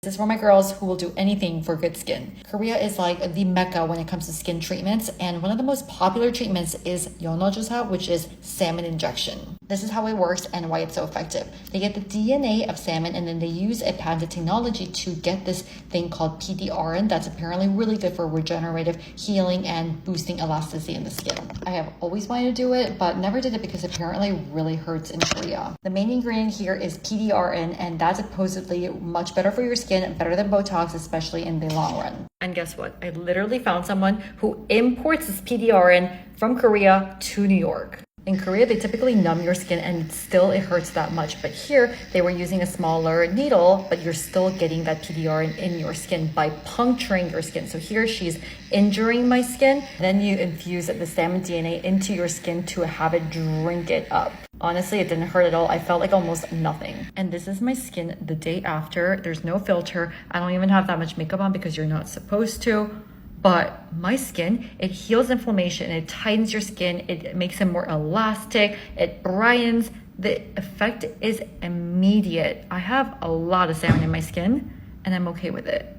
This is for my girls who will do anything for good skin. Korea is like the mecca when it comes to skin treatments, and one of the most popular treatments is yeonjeosa, which is salmon injection. This is how it works and why it's so effective. They get the DNA of salmon and then they use a patented technology to get this thing called PDRN that's apparently really good for regenerative healing and boosting elasticity in the skin. I have always wanted to do it, but never did it because apparently it really hurts in Korea. The main ingredient here is PDRN, and that's supposedly much better for your skin, better than Botox, especially in the long run. And guess what? I literally found someone who imports this PDRN from Korea to New York. In Korea, they typically numb your skin and still it hurts that much. But here, they were using a smaller needle, but you're still getting that PDRN in your skin by puncturing your skin. So here she's injuring my skin. Then you infuse the salmon DNA into your skin to have it drink it up. Honestly, it didn't hurt at all. I felt like almost nothing. And this is my skin the day after. There's no filter. I don't even have that much makeup on because you're not supposed to. But my skin, it heals inflammation, it tightens your skin, it makes it more elastic, it brightens. The effect is immediate. I have a lot of salmon in my skin and I'm okay with it.